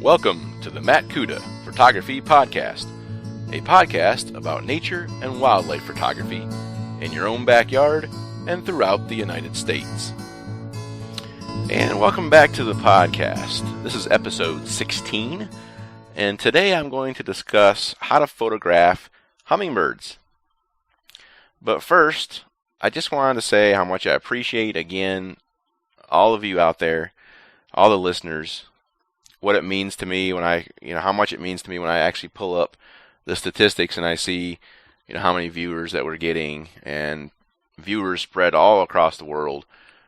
Welcome to the Matt Cuda Photography Podcast, a podcast about nature and wildlife photography in your own backyard and throughout the United States. And welcome back to the podcast. This is episode 16, and today I'm going to discuss how to photograph hummingbirds. But first, I just wanted to say how much I appreciate, again, all of you out there, all the listeners, what it means to me when how much it means to me when I actually pull up the statistics and I see, how many viewers that we're getting, and viewers spread all across the world,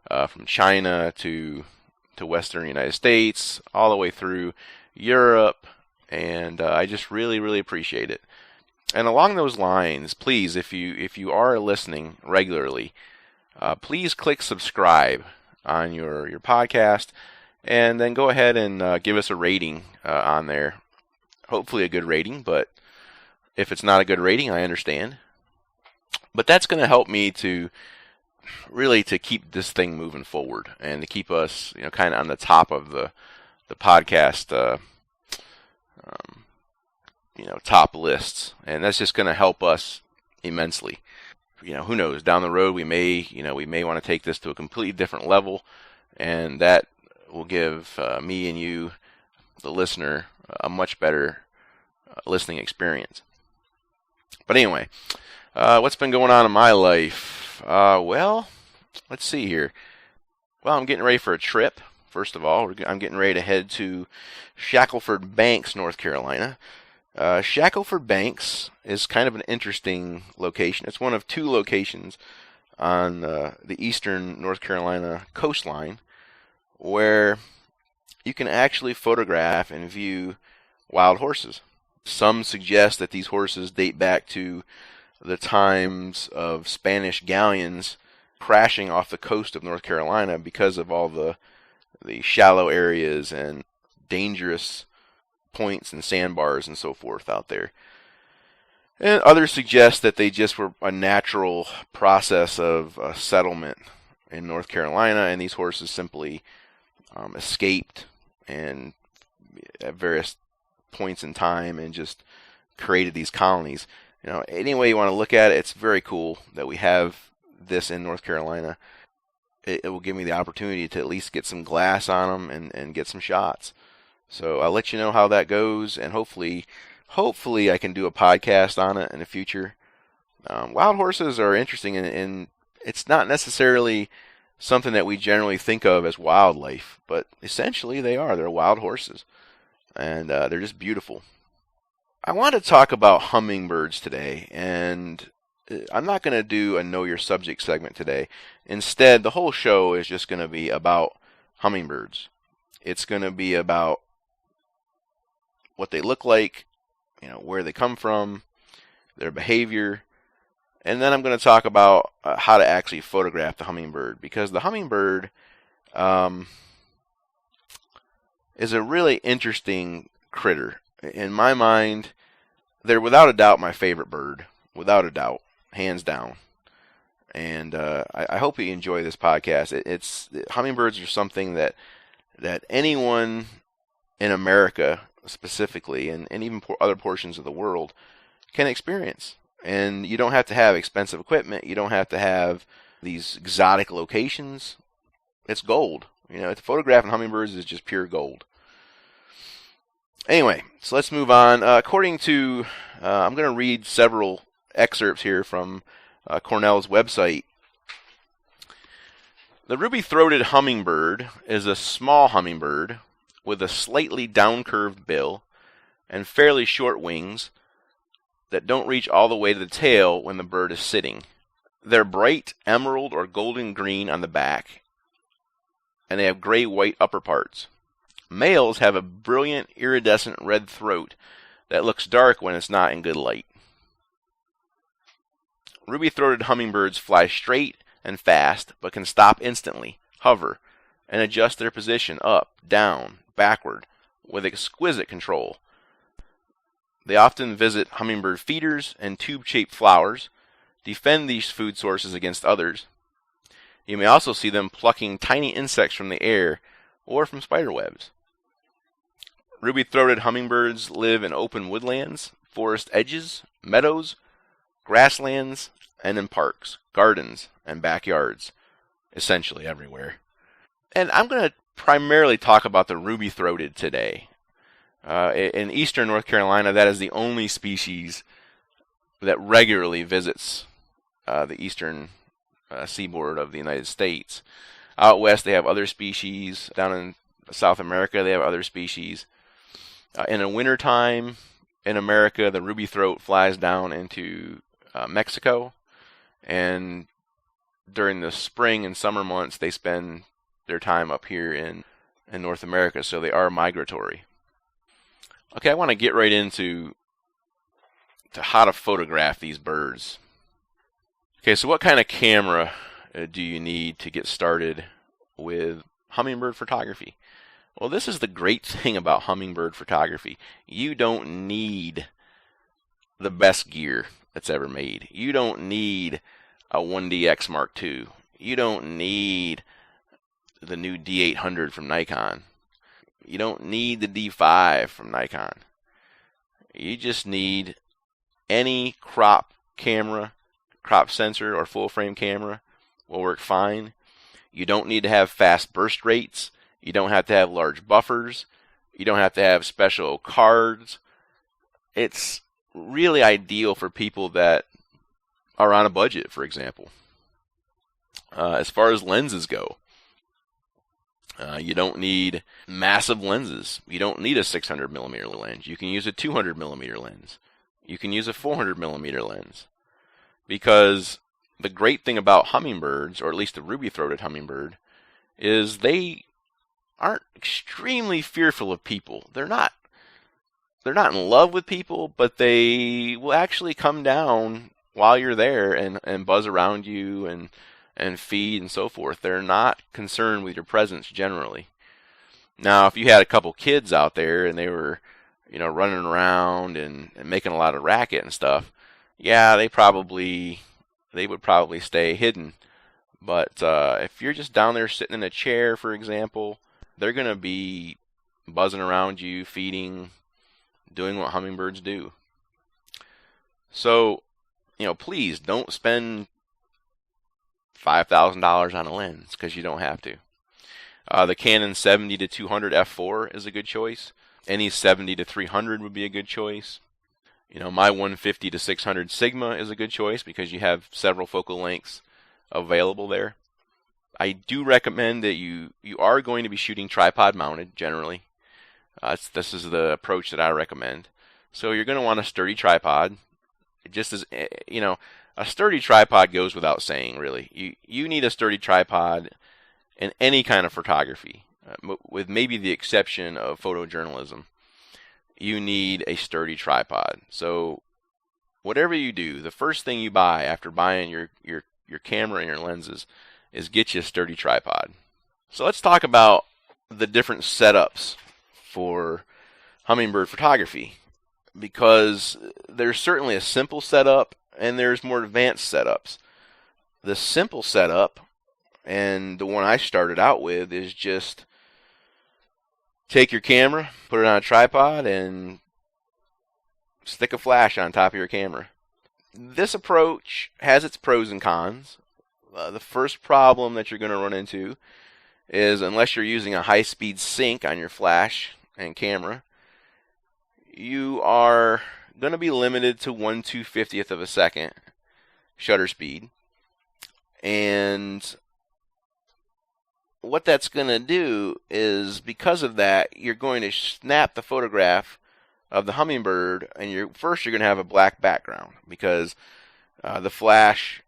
from China to Western United States, all the way through Europe, and I just really, really appreciate it. And along those lines, please, if you are listening regularly, please click subscribe on your podcast, and then go ahead and give us a rating on there. Hopefully a good rating, but if it's not a good rating, I understand. But that's going to help me to keep this thing moving forward and to keep us, kind of on the top of the podcast, top lists. And that's just going to help us immensely. Who knows? Down the road, we may want to take this to a completely different level, and that will give me and you, the listener, a much better listening experience. But anyway, what's been going on in my life? Well, let's see here. Well, I'm getting ready for a trip. First of all, I'm getting ready to head to Shackelford Banks, North Carolina. Shackelford Banks is kind of an interesting location. It's one of two locations on the eastern North Carolina coastline where you can actually photograph and view wild horses. Some suggest that these horses date back to the times of Spanish galleons crashing off the coast of North Carolina because of all the shallow areas and dangerous points and sandbars and so forth out there. And others suggest that they just were a natural process of settlement in North Carolina, and these horses simply escaped and at various points in time and just created these colonies. Any way you want to look at it, it's very cool that we have this in North Carolina. It will give me the opportunity to at least get some glass on them and get some shots. So I'll let you know how that goes, and hopefully I can do a podcast on it in the future. Wild horses are interesting, and it's not necessarily something that we generally think of as wildlife, but essentially they are. They're wild horses, and they're just beautiful. I want to talk about hummingbirds today, and I'm not going to do a Know Your Subject segment today. Instead, the whole show is just going to be about hummingbirds. It's going to be about what they look like, where they come from, their behavior, and then I'm going to talk about how to actually photograph the hummingbird, because the hummingbird is a really interesting critter. In my mind, they're without a doubt my favorite bird, without a doubt, hands down. And I hope you enjoy this podcast. Hummingbirds are something that anyone in America specifically, and even other portions of the world, can experience. And you don't have to have expensive equipment. You don't have to have these exotic locations. It's gold. Photographing hummingbirds is just pure gold. Anyway, so let's move on. According to, I'm going to read several excerpts here from Cornell's website. The ruby-throated hummingbird is a small hummingbird with a slightly down-curved bill and fairly short wings that don't reach all the way to the tail when the bird is sitting. They're bright emerald or golden green on the back, and they have gray-white upper parts. Males have a brilliant iridescent red throat that looks dark when it's not in good light. Ruby-throated hummingbirds fly straight and fast, but can stop instantly, hover, and adjust their position up, down, backward, with exquisite control. They often visit hummingbird feeders and tube-shaped flowers, defend these food sources against others. You may also see them plucking tiny insects from the air or from spider webs. Ruby-throated hummingbirds live in open woodlands, forest edges, meadows, grasslands, and in parks, gardens, and backyards, essentially everywhere. And I'm going to primarily talk about the ruby-throated today. In eastern North Carolina, that is the only species that regularly visits the eastern seaboard of the United States. Out west, they have other species. Down in South America, they have other species. In the wintertime in America, the ruby throat flies down into Mexico. And during the spring and summer months, they spend their time up here in North America, so they are migratory. Okay, I want to get right into how to photograph these birds. Okay, so what kind of camera do you need to get started with hummingbird photography? Well, this is the great thing about hummingbird photography. You don't need the best gear that's ever made. You don't need a 1DX Mark II. You don't need the new D800 from Nikon. You don't need the D5 from Nikon. You just need any crop camera, crop sensor, or full frame camera will work fine. You don't need to have fast burst rates. You don't have to have large buffers. You don't have to have special cards. It's really ideal for people that are on a budget, for example. As far as lenses go, you don't need massive lenses. You don't need a 600 millimeter lens. You can use a 200 millimeter lens. You can use a 400 millimeter lens. Because the great thing about hummingbirds, or at least the ruby-throated hummingbird, is they aren't extremely fearful of people. They're not in love with people, but they will actually come down while you're there and buzz around you and feed and so forth. They're not concerned with your presence generally. Now, if you had a couple kids out there and they were, running around and making a lot of racket and stuff, yeah, they would probably stay hidden. But if you're just down there sitting in a chair, for example, they're going to be buzzing around you, feeding, doing what hummingbirds do. So, please don't spend $5,000 on a lens, because you don't have to. The Canon 70-200 f4 is a good choice. Any 70-300 would be a good choice. My 150-600 Sigma is a good choice because you have several focal lengths available there. I do recommend that you are going to be shooting tripod mounted generally. This is the approach that I recommend. So you're going to want a sturdy tripod. Just as a sturdy tripod goes without saying, really. You need a sturdy tripod in any kind of photography, with maybe the exception of photojournalism. You need a sturdy tripod. So whatever you do, the first thing you buy after buying your camera and your lenses is get you a sturdy tripod. So let's talk about the different setups for hummingbird photography, because there's certainly a simple setup and there's more advanced setups. The simple setup, and the one I started out with, is just take your camera, put it on a tripod, and stick a flash on top of your camera. This approach has its pros and cons. The first problem that you're going to run into is, unless you're using a high-speed sync on your flash and camera, you are going to be limited to 1/250th of a second shutter speed. And what that's going to do is, because of that, you're going to snap the photograph of the hummingbird, and you're going to have a black background, because the flash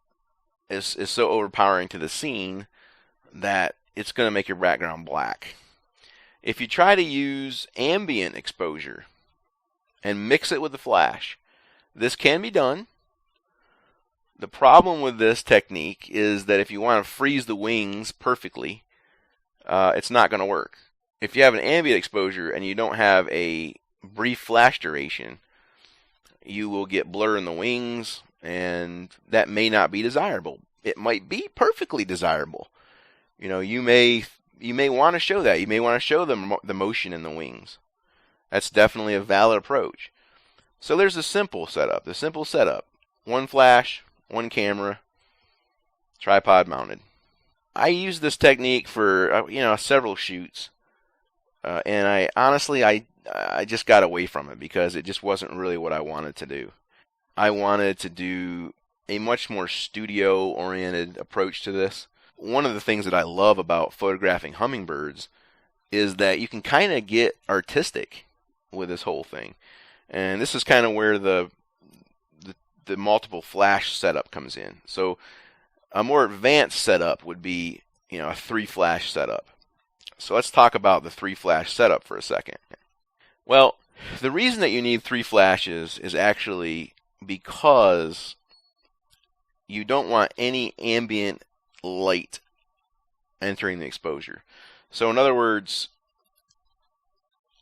is so overpowering to the scene that it's going to make your background black. If you try to use ambient exposure and mix it with the flash, this can be done. The problem with this technique is that if you want to freeze the wings perfectly, it's not going to work. If you have an ambient exposure and you don't have a brief flash duration, you will get blur in the wings, and that may not be desirable. It might be perfectly desirable. You may want to show that. You may want to show the motion in the wings. That's definitely a valid approach. So there's the simple setup. One flash, one camera, tripod mounted. I used this technique for several shoots, and I just got away from it because it just wasn't really what I wanted to do. I wanted to do a much more studio-oriented approach to this. One of the things that I love about photographing hummingbirds is that you can kind of get artistic with this whole thing. And this is kind of where the multiple flash setup comes in. So a more advanced setup would be, a 3-flash setup. So let's talk about the 3-flash setup for a second. Well, the reason that you need 3 flashes is actually because you don't want any ambient light entering the exposure. So in other words,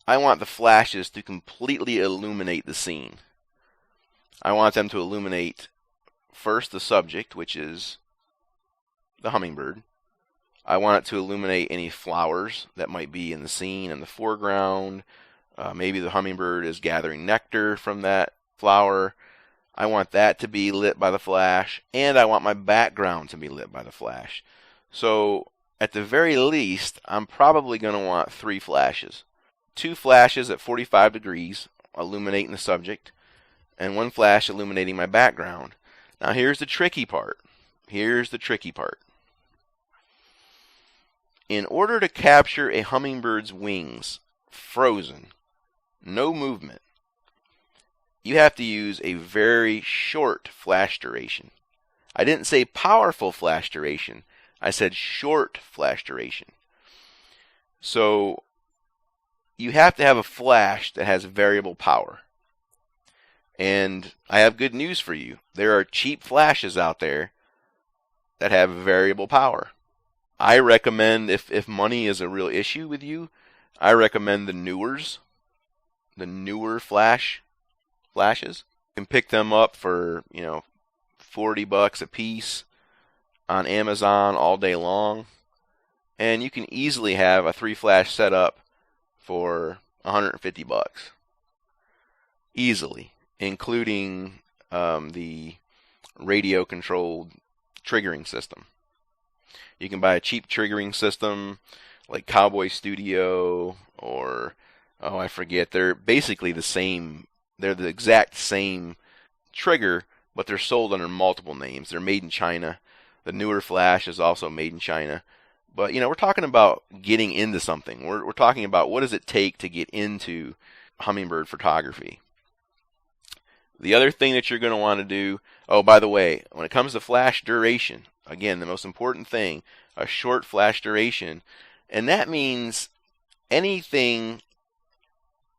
I want the flashes to completely illuminate the scene. I want them to illuminate first the subject, which is the hummingbird. I want it to illuminate any flowers that might be in the scene in the foreground. Maybe the hummingbird is gathering nectar from that flower. I want that to be lit by the flash, and I want my background to be lit by the flash. So at the very least, I'm probably going to want 3 flashes. 2 flashes at 45 degrees illuminating the subject, and 1 flash illuminating my background. Now here's the tricky part. In order to capture a hummingbird's wings, frozen, no movement, you have to use a very short flash duration. I didn't say powerful flash duration. I said short flash duration. So you have to have a flash that has variable power. And I have good news for you. There are cheap flashes out there that have variable power. I recommend, if money is a real issue with you, I recommend the newer flashes. You can pick them up for, $40 a piece on Amazon all day long. And you can easily have a 3-flash setup for $150. Easily. Including the radio-controlled triggering system. You can buy a cheap triggering system like Cowboy Studio or, I forget. They're basically the same. They're the exact same trigger, but they're sold under multiple names. They're made in China. The newer flash is also made in China. But, we're talking about getting into something. We're talking about what does it take to get into hummingbird photography. The other thing that you're going to want to do, by the way, when it comes to flash duration, again, the most important thing, a short flash duration, and that means anything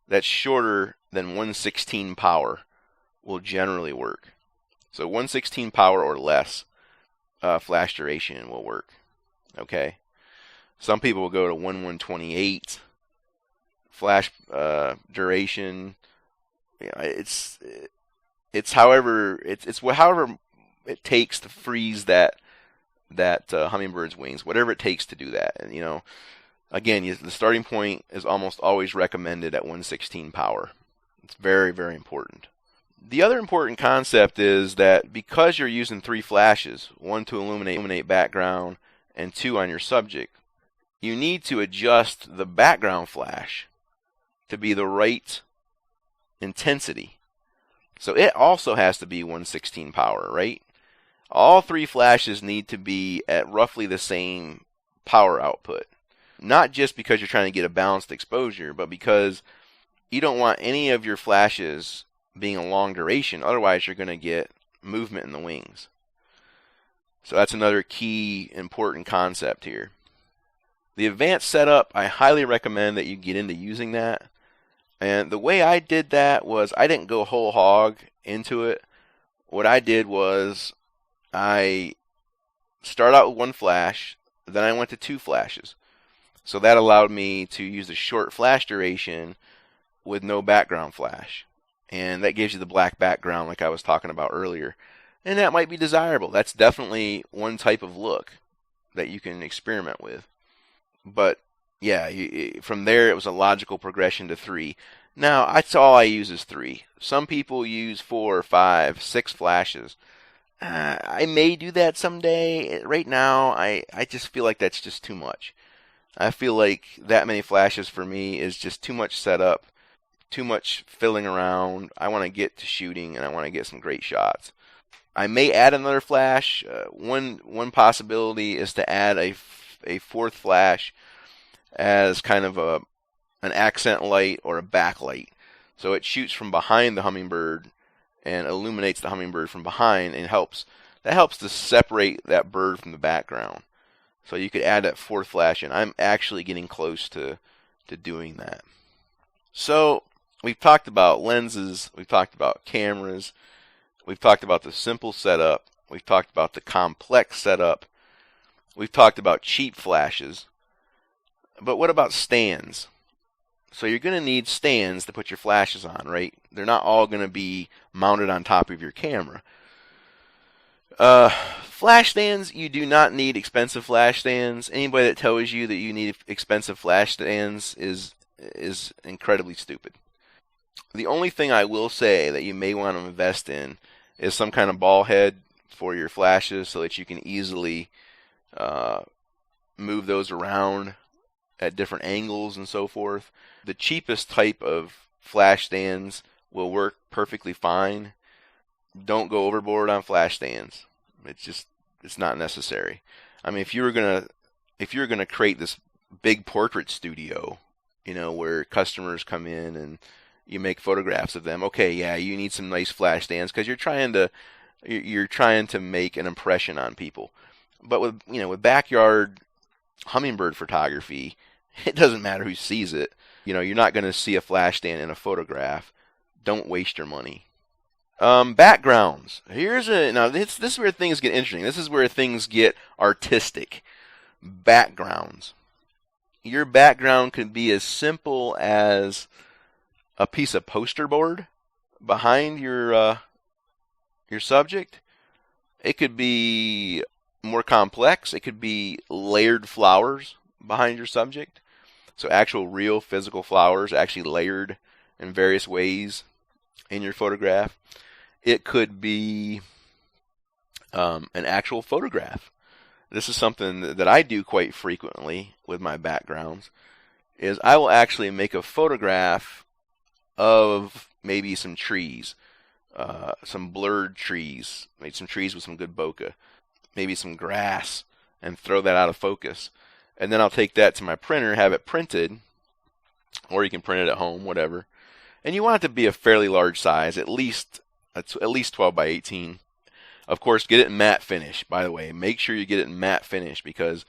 that's shorter than 1/16 power will generally work. So 1/16 power or less flash duration will work. Okay? Some people will go to 1/128 flash duration. It's however it takes to freeze that hummingbird's wings, whatever it takes to do that. And again, the starting point is almost always recommended at 1/16 power. It's very, very important. The other important concept is that because you're using 3 flashes, 1 to illuminate background and 2 on your subject, you need to adjust the background flash to be the right intensity. So it also has to be 1/16 power, right? All 3 flashes need to be at roughly the same power output. Not just because you're trying to get a balanced exposure, but because you don't want any of your flashes being a long duration. Otherwise, you're going to get movement in the wings. So that's another key important concept here. The advanced setup, I highly recommend that you get into using that. And the way I did that was I didn't go whole hog into it. What I did was I started out with 1 flash, then I went to 2 flashes. So that allowed me to use the short flash duration with no background flash. And that gives you the black background like I was talking about earlier. And that might be desirable. That's definitely one type of look that you can experiment with. But yeah, from there it was a logical progression to 3. Now, that's all I use is 3. Some people use 4, 5, 6 flashes. I may do that someday. Right now, I just feel like that's just too much. I feel like that many flashes for me is just too much setup, too much filling around. I want to get to shooting and I want to get some great shots. I may add another flash. One possibility is to add a fourth flash as kind of an accent light or a backlight. So it shoots from behind the hummingbird and illuminates the hummingbird from behind, and that helps to separate that bird from the background. So you could add that fourth flash in. I'm actually getting close to doing that. So we've talked about lenses, we've talked about cameras, we've talked about the simple setup, we've talked about the complex setup, we've talked about cheap flashes. But what about stands? So you're going to need stands to put your flashes on, right? They're not all going to be mounted on top of your camera. Flash stands, you do not need expensive flash stands. Anybody that tells you that you need expensive flash stands is incredibly stupid. The only thing I will say that you may want to invest in is some kind of ball head for your flashes so that you can easily move those around at different angles and so forth. The cheapest type of flash stands will work perfectly fine. Don't go overboard on flash stands. It's not necessary. I mean, if you were gonna create this big portrait studio, where customers come in and you make photographs of them, okay, yeah, you need some nice flash stands because you're trying to make an impression on people. But with backyard hummingbird photography, it doesn't matter who sees it. You're not going to see a flash stand in a photograph. Don't waste your money. Backgrounds. This is where things get interesting. This is where things get artistic. Backgrounds. Your background could be as simple as a piece of poster board behind your subject. It could be more complex. It could be layered flowers behind your subject. So actual real physical flowers actually layered in various ways in your photograph. It could be an actual photograph. This is something that I do quite frequently with my backgrounds, is I will actually make a photograph of maybe some trees, some blurred trees, maybe some trees with some good bokeh, maybe some grass, and throw that out of focus. And then I'll take that to my printer, have it printed, or you can print it at home, whatever. And you want it to be a fairly large size, at least 12 by 18. Of course, get it in matte finish, by the way. Make sure you get it in matte finish, because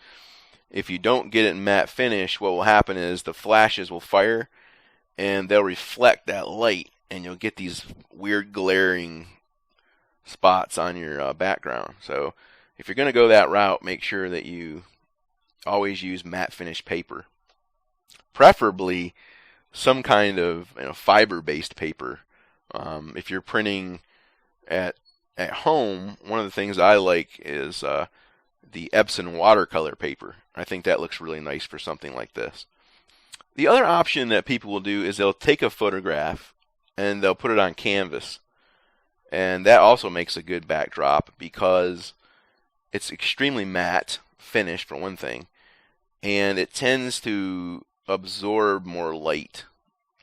if you don't get it in matte finish, what will happen is the flashes will fire, and they'll reflect that light, and you'll get these weird glaring spots on your background. So if you're going to go that route, make sure that you always use matte finish paper. Preferably some kind of fiber-based paper. If you're printing at home, one of the things I like is the Epson watercolor paper. I think that looks really nice for something like this. The other option that people will do is they'll take a photograph and they'll put it on canvas. And that also makes a good backdrop because it's extremely matte finish, for one thing, and it tends to absorb more light.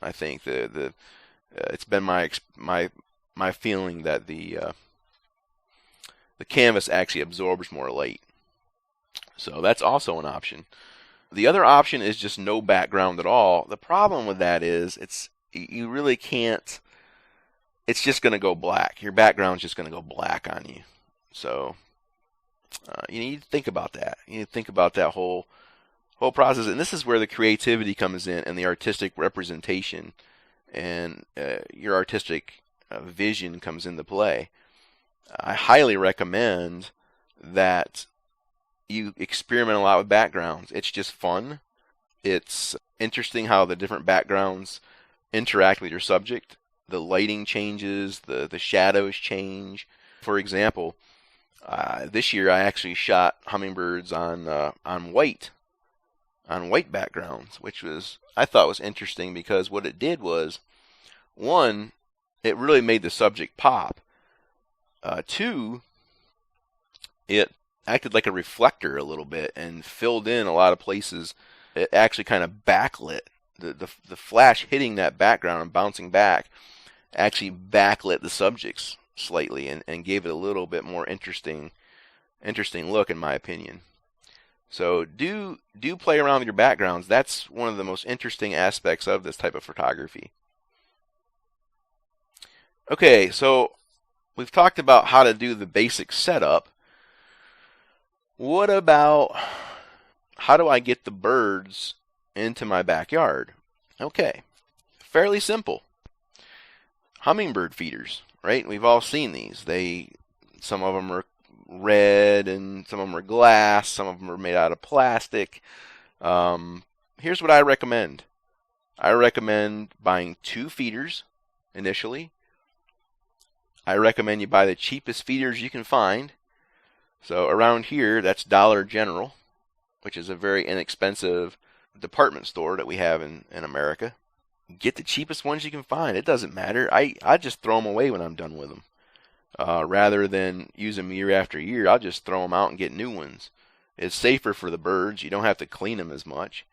I think it's been my feeling that the canvas actually absorbs more light. So that's also an option. The other option is just no background at all. The problem with that is you really can't. It's just going to go black. Your background's just going to go black on you. So you need to think about that. You need to think about that whole process. And this is where the creativity comes in and the artistic representation and your artistic vision comes into play. I highly recommend that you experiment a lot with backgrounds. It's just fun. It's interesting how the different backgrounds interact with your subject. The lighting changes, the shadows change. For example, this year I actually shot hummingbirds on white on white backgrounds, which I thought was interesting because what it did was, one, it really made the subject pop. Two, it acted like a reflector a little bit and filled in a lot of places. It actually kind of backlit. The flash hitting that background and bouncing back actually backlit the subjects slightly and gave it a little bit more interesting look, in my opinion. So do play around with your backgrounds. That's one of the most interesting aspects of this type of photography. Okay, so we've talked about how to do the basic setup. What about how do I get the birds into my backyard? Okay, fairly simple. Hummingbird feeders, right? We've all seen these. Some of them are red and some of them are glass. Some of them are made out of plastic. Here's what I recommend. I recommend buying 2 feeders initially. I recommend you buy the cheapest feeders you can find. So around here, that's Dollar General, which is a very inexpensive department store that we have in America. Get the cheapest ones you can find. It doesn't matter. I just throw them away when I'm done with them. Rather than use them year after year, I'll just throw them out and get new ones. It's safer for the birds. You don't have to clean them as much.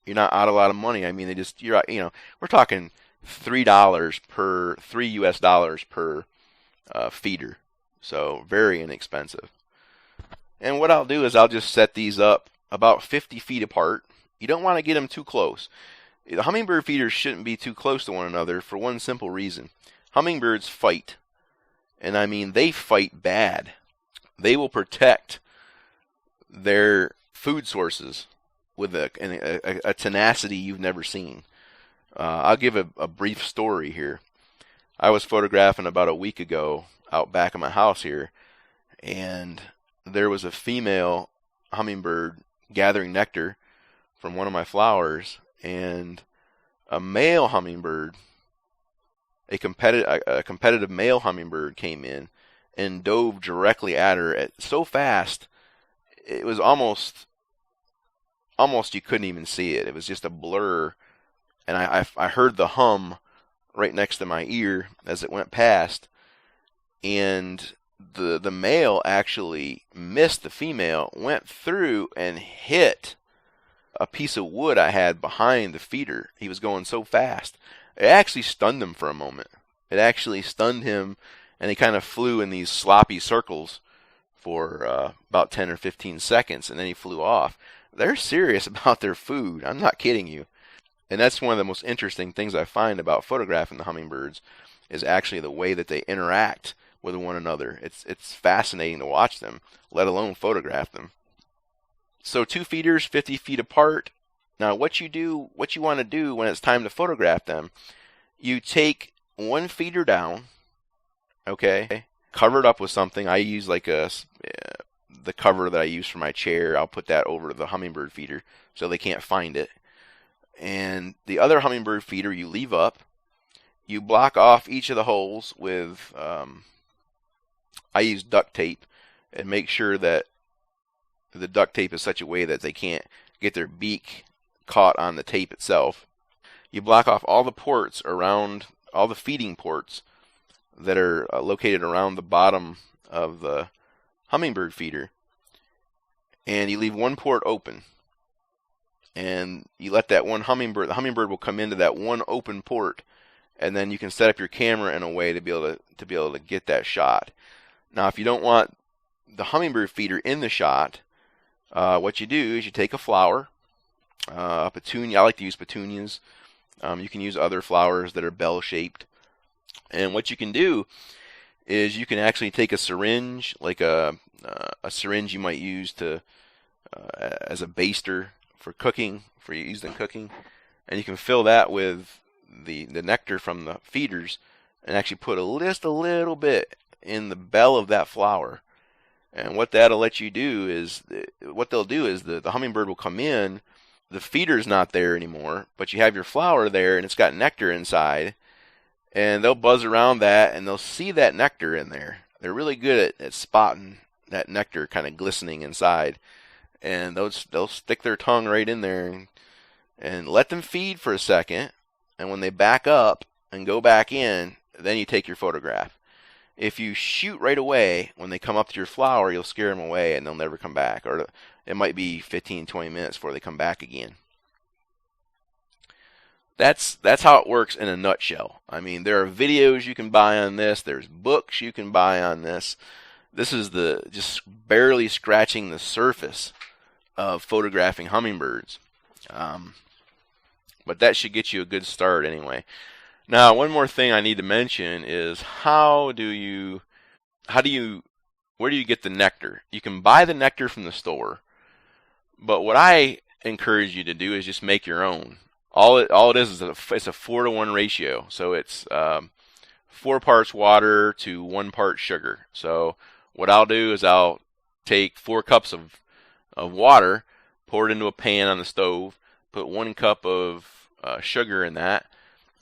You're not out a lot of money. I mean, we're talking $3 US per feeder. So very inexpensive. And what I'll do is I'll just set these up about 50 feet apart. You don't want to get them too close. The hummingbird feeders shouldn't be too close to one another for one simple reason. Hummingbirds fight. And I mean, they fight bad. They will protect their food sources with a tenacity you've never seen. I'll give a brief story here. I was photographing about a week ago out back of my house here, and there was a female hummingbird gathering nectar from one of my flowers, and a male hummingbird, a competitive male hummingbird came in and dove directly at her so fast it was almost you couldn't even see it. It was just a blur, and I heard the hum right next to my ear as it went past, and the male actually missed the female, went through and hit a piece of wood I had behind the feeder. He was going so fast. It actually stunned him for a moment. It actually stunned him, and he kind of flew in these sloppy circles for about 10 or 15 seconds, and then he flew off. They're serious about their food. I'm not kidding you. And that's one of the most interesting things I find about photographing the hummingbirds is actually the way that they interact with one another. It's fascinating to watch them, let alone photograph them. So 2 feeders, 50 feet apart. Now what you want to do when it's time to photograph them, you take 1 feeder down, okay, cover it up with something. I use like the cover that I use for my chair. I'll put that over the hummingbird feeder so they can't find it. And the other hummingbird feeder you leave up. You block off each of the holes with, I use duct tape, and make sure that the duct tape is such a way that they can't get their beak caught on the tape itself. You block off all the ports around, all the feeding ports that are located around the bottom of the hummingbird feeder, and you leave 1 port open. And you let that one the hummingbird will come into that 1 open port, and then you can set up your camera in a way to be able to get that shot. Now, if you don't want the hummingbird feeder in the shot, what you do is you take a flower, a petunia. I like to use petunias. You can use other flowers that are bell-shaped. And what you can do is you can actually take a syringe, like a syringe you might use to as a baster for cooking, for use in cooking, and you can fill that with the nectar from the feeders, and actually put just a little bit in the bell of that flower. And what that'll let you do is, what they'll do is the hummingbird will come in, the feeder's not there anymore, but you have your flower there, and it's got nectar inside, and they'll buzz around that, and they'll see that nectar in there. They're really good at spotting that nectar kind of glistening inside. and they'll stick their tongue right in there and let them feed for a second. And when they back up and go back in, then you take your photograph. If you shoot right away when they come up to your flower, you'll scare them away and they'll never come back. Or it might be 15, 20 minutes before they come back again. That's how it works in a nutshell. I mean, there are videos you can buy on this. There's books you can buy on this. This is just barely scratching the surface of photographing hummingbirds. But that should get you a good start anyway. Now, one more thing I need to mention is where do you get the nectar? You can buy the nectar from the store, but what I encourage you to do is just make your own. All it is it's a 4-to-1 ratio. So it's 4 parts water to 1 part sugar. So what I'll do is I'll take 4 cups of water, pour it into a pan on the stove, put 1 cup of sugar in that,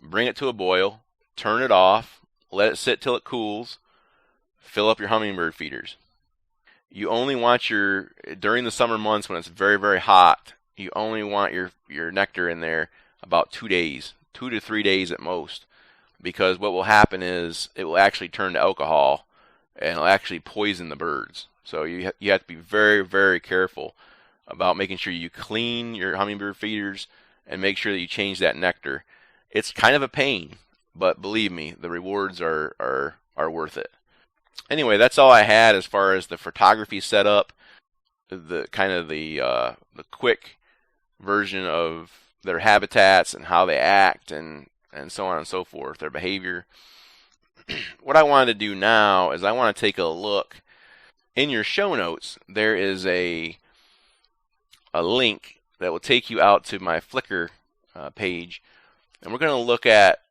bring it to a boil, turn it off, let it sit till it cools, fill up your hummingbird feeders. You only want during the summer months when it's very, very hot, you only want your nectar in there about 2 days, 2 to 3 days at most, because what will happen is it will actually turn to alcohol and it'll actually poison the birds. So you have to be very, very careful about making sure you clean your hummingbird feeders and make sure that you change that nectar. It's kind of a pain, but believe me, the rewards are worth it. Anyway, that's all I had as far as the photography setup, the quick version of their habitats and how they act and so on and so forth, their behavior. What I want to do now is I want to take a look. In your show notes, there is a link that will take you out to my Flickr page, and we're going to look at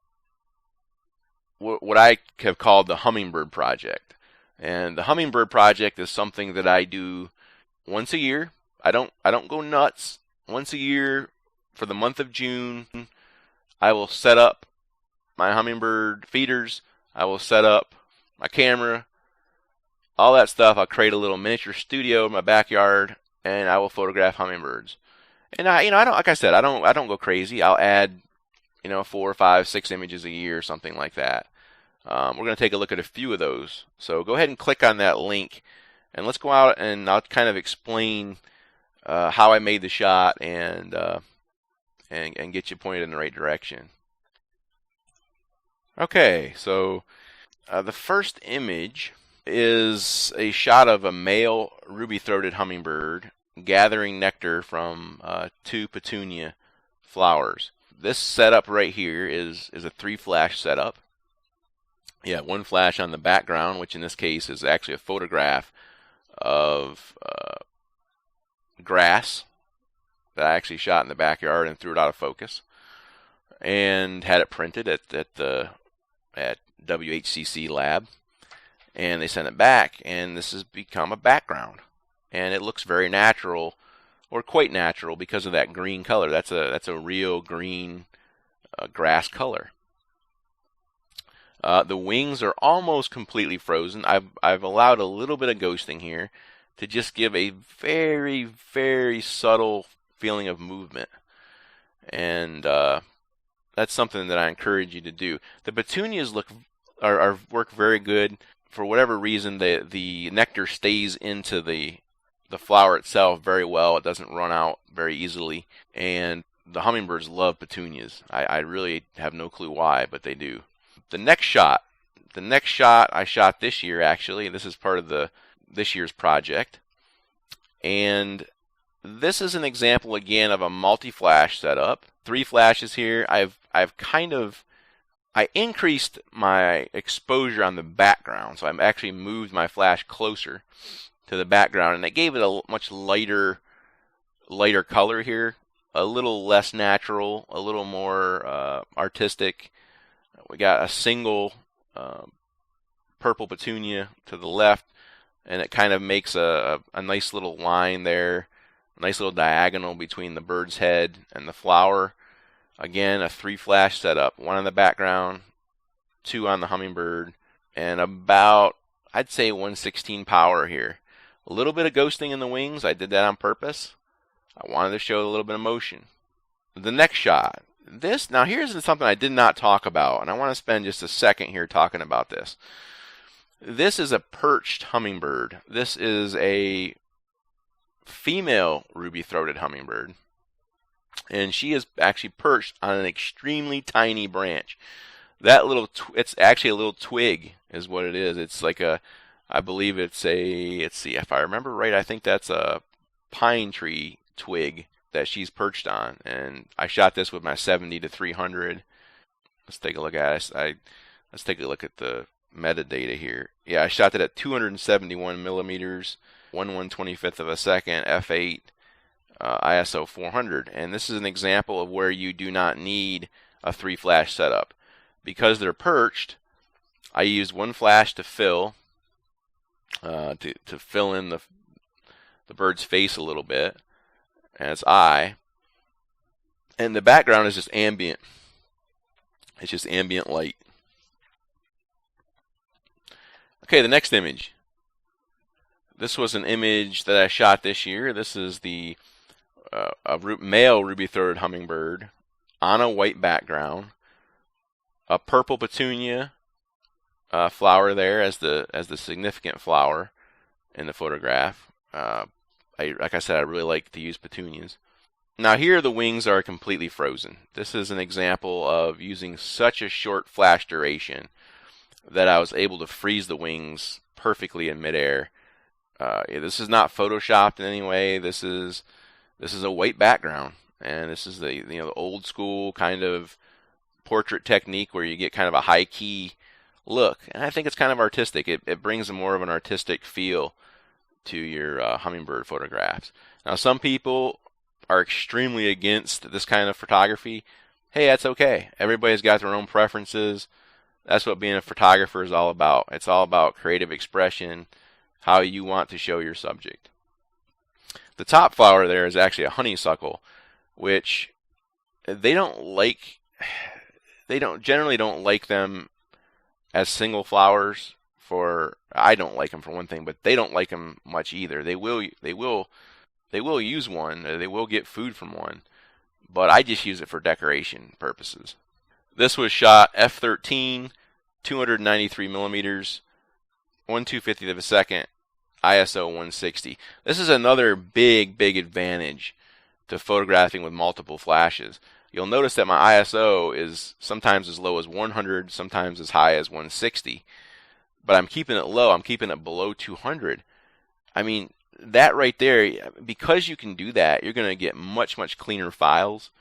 what I have called the Hummingbird Project. And the Hummingbird Project is something that I do once a year. I don't go nuts. Once a year for the month of June, I will set up my hummingbird feeders. I will set up my camera, all that stuff. I'll create a little miniature studio in my backyard, and I will photograph hummingbirds. And I don't, like I said, I don't go crazy. I'll add, 4, 5, 6 images a year, or something like that. We're going to take a look at a few of those. So go ahead and click on that link, and let's go out and I'll kind of explain how I made the shot and get you pointed in the right direction. Okay, so the first image is a shot of a male ruby-throated hummingbird gathering nectar from 2 petunia flowers. This setup right here is a 3-flash setup. Yeah, 1 flash on the background, which in this case is actually a photograph of grass that I actually shot in the backyard and threw it out of focus, and had it printed at WHCC lab, and they sent it back, and this has become a background, and it looks very natural, or quite natural, because of that green color. That's a real green grass color. The wings are almost completely frozen. I've allowed a little bit of ghosting here to just give a very, very subtle feeling of movement, and that's something that I encourage you to do. The petunias work very good. For whatever reason, the nectar stays into the flower itself very well. It doesn't run out very easily, and the hummingbirds love petunias. I really have no clue why, but they do. The next shot I shot this year, actually. This is part of this year's project, and this is an example again of a multi-flash setup. 3 flashes here. I increased my exposure on the background, so I've actually moved my flash closer to the background, and it gave it a much lighter color here, a little less natural, a little more artistic. We got a single purple petunia to the left, and it kind of makes a nice little line there, a nice little diagonal between the bird's head and the flower. Again, a 3-flash setup, 1 on the background, 2 on the hummingbird, and about, I'd say 1/16 power here. A little bit of ghosting in the wings. I did that on purpose. I wanted to show a little bit of motion. The next shot. Now here's something I did not talk about, and I want to spend just a second here talking about this. This is a perched hummingbird. This is a female ruby-throated hummingbird, and she is actually perched on an extremely tiny branch. That it's actually a little twig is what it is. It's like I believe it's let's see, if I remember right, I think that's a pine tree twig that she's perched on. And I shot this with my 70 to 300. Let's take a look at it. Let's take a look at the metadata here. Yeah, I shot it at 271 millimeters, 1/125th of a second, f8, ISO 400. And this is an example of where you do not need a 3-flash setup. Because they're perched, I used 1 flash to fill in the bird's face a little bit and its eye, and the background is just ambient. It's just ambient light. Okay, the next image. This was an image that I shot this year. This is the male ruby-throated hummingbird on a white background. A purple petunia flower there as the significant flower in the photograph. Like I said, I really like to use petunias. Now here the wings are completely frozen. This is an example of using such a short flash duration that I was able to freeze the wings perfectly in midair. This is not photoshopped in any way. This is a white background, and this is the old school kind of portrait technique where you get kind of a high key look, and I think it's kind of artistic. It brings more of an artistic feel to your hummingbird photographs. Now some people are extremely against this kind of photography. Hey, that's okay. Everybody's got their own preferences. That's what being a photographer is all about. It's all about creative expression, how you want to show your subject. The top flower there is actually a honeysuckle, which they generally don't like them as single flowers. I don't like them for one thing, but they don't like them much either. They will use one. They will get food from one, but I just use it for decoration purposes. This was shot f13, 293 millimeters, 1/250th of a second, ISO 160. This is another big advantage to photographing with multiple flashes. You'll notice that my ISO is sometimes as low as 100, sometimes as high as 160. But I'm keeping it low. I'm keeping it below 200. I mean, that right there, because you can do that, you're going to get much cleaner files,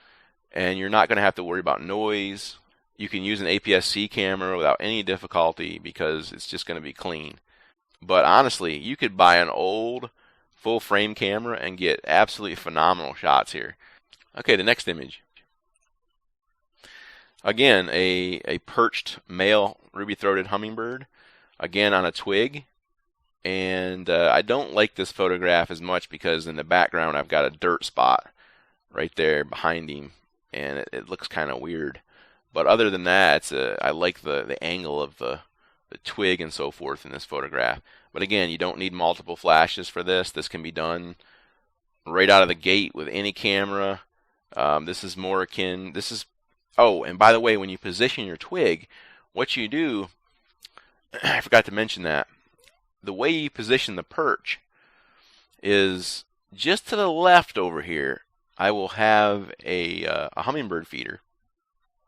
and you're not going to have to worry about noise. You can use an APS-C camera without any difficulty because it's just going to be clean. But honestly, you could buy an old full-frame camera and get absolutely phenomenal shots here. Okay, the next image. Again, a perched male ruby-throated hummingbird. Again, on a twig, and I don't like this photograph as much because in the background I've got a dirt spot right there behind him, and it looks kind of weird. But other than that, I like the angle of the twig and so forth in this photograph. But again, you don't need multiple flashes for this. This can be done right out of the gate with any camera. This is more akin. Oh, and by the way, when you position your twig, what you do, I forgot to mention that. The way you position the perch is just to the left over here. I will have a hummingbird feeder.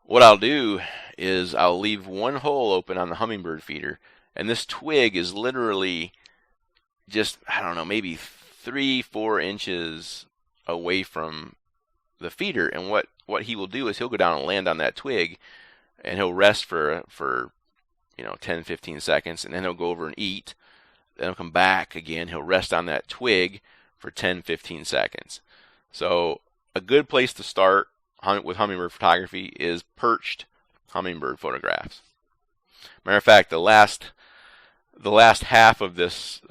What I'll do is I'll leave one hole open on the hummingbird feeder, and this twig is literally just, I don't know, maybe 3-4 inches away from the feeder. And what he will do is he'll go down and land on that twig, and he'll rest for 10-15 seconds, and then he'll go over and eat. Then he'll come back again. He'll rest on that twig for 10-15 seconds. So a good place to start with hummingbird photography is perched hummingbird photographs. Matter of fact, the last half of this,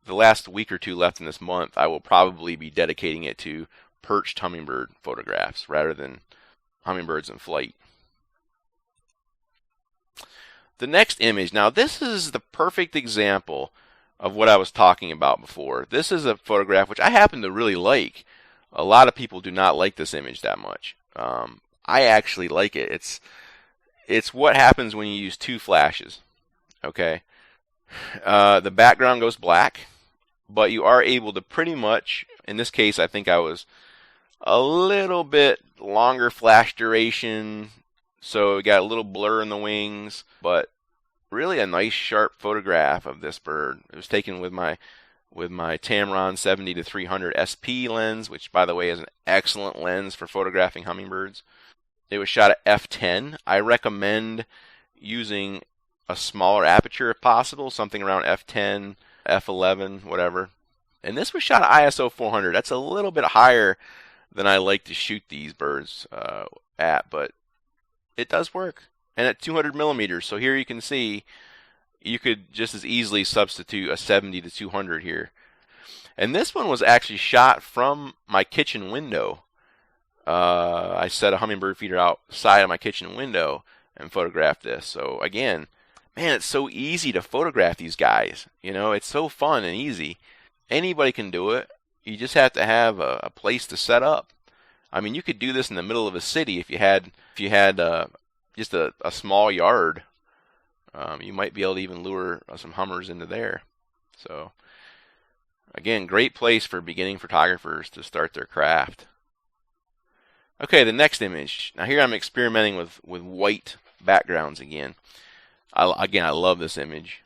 the last week or two left in this month, I will probably be dedicating it to perched hummingbird photographs rather than hummingbirds in flight. The next image, now this is the perfect example of what I was talking about before. This is a photograph which I happen to really like. A lot of people do not like this image that much. I actually like it. It's what happens when you use two flashes. Okay, the background goes black, but you are able to pretty much, in this case, I think I was a little bit longer flash duration, so we got a little blur in the wings, but really a nice sharp photograph of this bird. It was taken with my Tamron 70-300 SP lens, which by the way is an excellent lens for photographing hummingbirds. It was shot at f10. I recommend using a smaller aperture if possible, something around f10, f11, whatever. And this was shot at ISO 400. That's a little bit higher than I like to shoot these birds at, but it does work. And at 200 millimeters, so here you can see you could just as easily substitute a 70-200 here. And this one was actually shot from my kitchen window. I set a hummingbird feeder outside of my kitchen window and photographed this. So again, man, it's so easy to photograph these guys. You know, it's so fun and easy. Anybody can do it. You just have to have a place to set up. I mean, you could do this in the middle of a city if you had just a small yard. You might be able to even lure some hummers into there. So again, great place for beginning photographers to start their craft. Okay, the next image. Now here I'm experimenting with white backgrounds again. I love this image.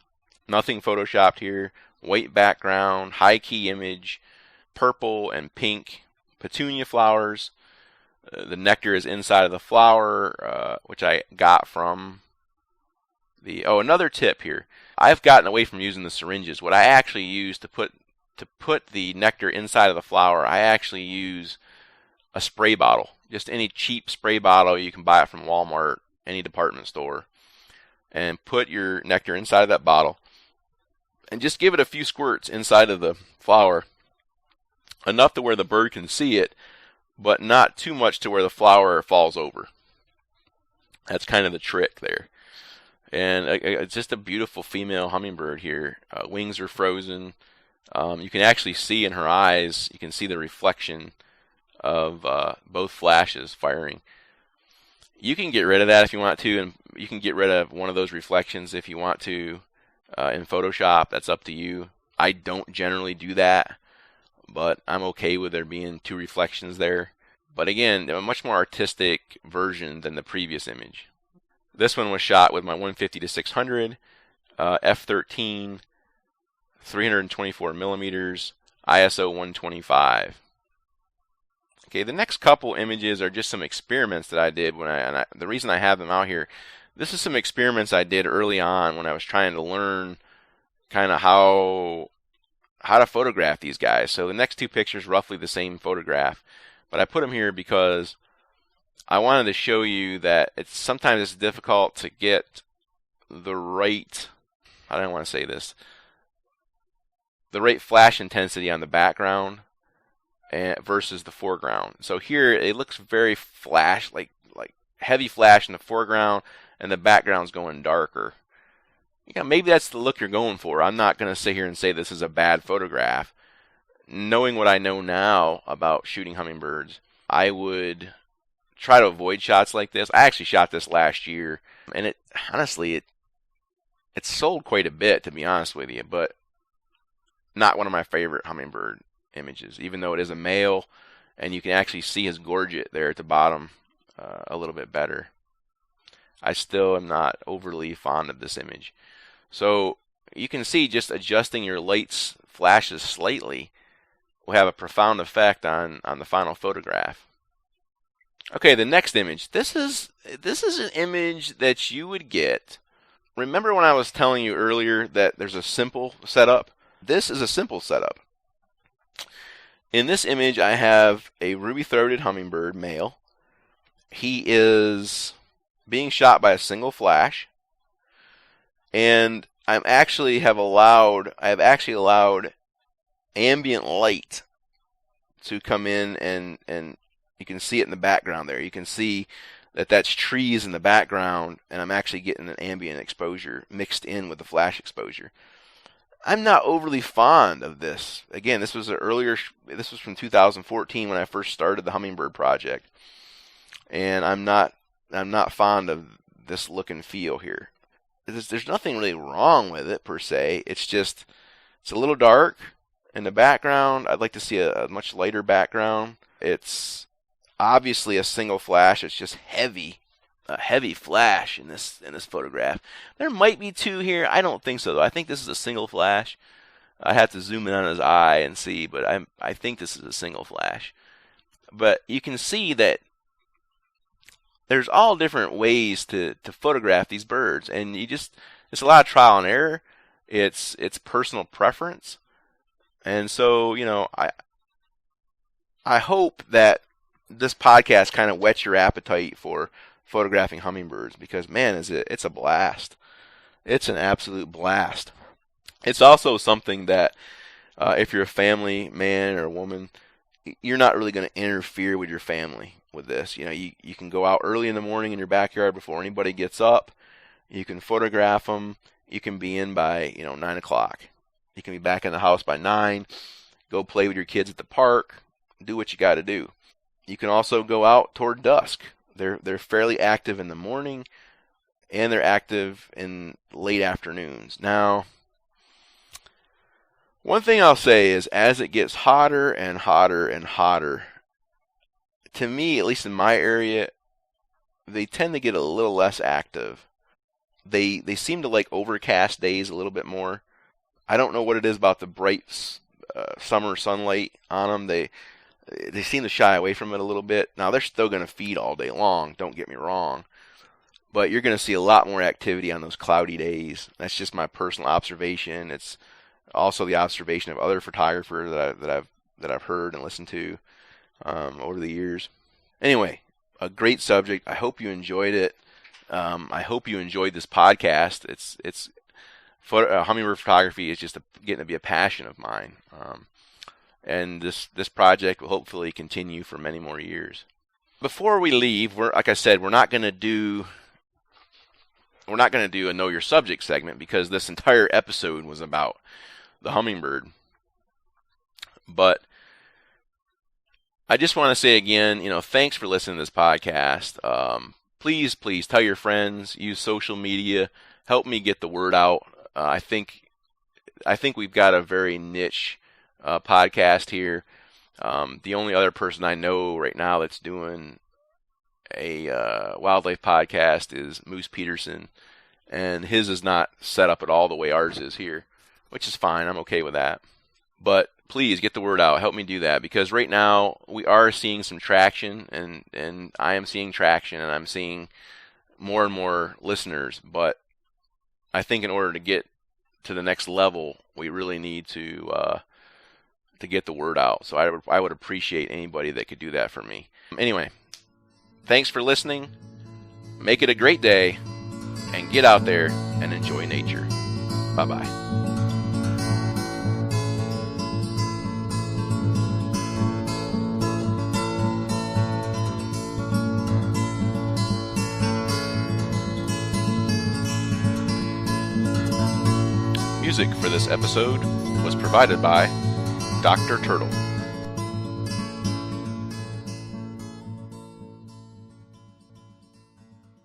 Nothing photoshopped here. White background, high key image, purple and pink petunia flowers. The nectar is inside of the flower, which I got from another tip here. I've gotten away from using the syringes. What I actually use to put the nectar inside of the flower, I actually use a spray bottle. Just any cheap spray bottle. You can buy it from Walmart, any department store. And put your nectar inside of that bottle. And just give it a few squirts inside of the flower. Enough to where the bird can see it, but not too much to where the flower falls over. That's kind of the trick there. And it's just a beautiful female hummingbird here. Wings are frozen. You can actually see in her eyes, you can see the reflection of both flashes firing. You can get rid of that if you want to, and you can get rid of one of those reflections if you want to in Photoshop. That's up to you. I don't generally do that, but I'm okay with there being two reflections there. But again, a much more artistic version than the previous image. This one was shot with my 150-600, f13, 324 millimeters, ISO 125. Okay, the next couple images are just some experiments that I did the reason I have them out here, this is some experiments I did early on when I was trying to learn kind of how to photograph these guys. So the next two pictures roughly the same photograph, but I put them here because I wanted to show you that sometimes it's difficult to get the right, I don't want to say this, the right flash intensity on the background versus the foreground. So here it looks very flash, like heavy flash in the foreground, and the background's going darker. You know, maybe that's the look you're going for. I'm not going to sit here and say this is a bad photograph. Knowing what I know now about shooting hummingbirds, I would try to avoid shots like this. I actually shot this last year, and it sold quite a bit, to be honest with you, but not one of my favorite hummingbird images, even though it is a male, and you can actually see his gorget there at the bottom a little bit better. I still am not overly fond of this image. So you can see just adjusting your lights flashes slightly will have a profound effect on the final photograph. Okay, the next image. This is an image that you would get. Remember when I was telling you earlier that there's a simple setup? This is a simple setup. In this image, I have a ruby-throated hummingbird, male. He is being shot by a single flash, and I have actually allowed ambient light to come in, and you can see it in the background there. You can see that that's trees in the background, and I'm actually getting an ambient exposure mixed in with the flash exposure. I'm not overly fond of this. Again, this was from 2014 when I first started the Hummingbird project, and I'm not fond of this look and feel here. There's nothing really wrong with it per se. It's a little dark in the background. I'd like to see a much lighter background. It's obviously a single flash. It's just a heavy flash in this photograph. There might be two here. I don't think so though. I think this is a single flash. I have to zoom in on his eye and see, but I think this is a single flash. But you can see that there's all different ways to photograph these birds, and it's a lot of trial and error. It's personal preference, and so I hope that this podcast kind of whets your appetite for photographing hummingbirds, because man, it's a blast. It's an absolute blast. It's also something that if you're a family man or woman, you're not really going to interfere with your family with this. You can go out early in the morning in your backyard before anybody gets up. You can photograph them. You can be in by 9 o'clock. You can be back in the house by 9. Go play with your kids at the park. Do what you got to do. You can also go out toward dusk. They're fairly active in the morning, and they're active in late afternoons. Now, one thing I'll say is, as it gets hotter and hotter and hotter, to me, at least in my area, they tend to get a little less active. They seem to like overcast days a little bit more. I don't know what it is about the bright summer sunlight on them. They seem to shy away from it a little bit. Now, they're still going to feed all day long, don't get me wrong. But you're going to see a lot more activity on those cloudy days. That's just my personal observation. It's also the observation of other photographers that I've heard and listened to over the years. Anyway, a great subject. I hope you enjoyed it. I hope you enjoyed this podcast. Hummingbird photography is just getting to be a passion of mine. And this project will hopefully continue for many more years. Before we leave, like I said, we're not going to do a Know Your Subject segment, because this entire episode was about the hummingbird. But I just want to say again, thanks for listening to this podcast. Please tell your friends. Use social media. Help me get the word out. I think we've got a very niche podcast here. The only other person I know right now that's doing a wildlife podcast is Moose Peterson, and his is not set up at all the way ours is here, which is fine. I'm okay with that. But please get the word out. Help me do that, because right now we are seeing some traction, and I am seeing traction, and I'm seeing more and more listeners. But I think in order to get to the next level, we really need to get the word out. So I would appreciate anybody that could do that for me. Anyway, thanks for listening. Make it a great day, and get out there and enjoy nature. Bye-bye. Music for this episode was provided by Dr. Turtle.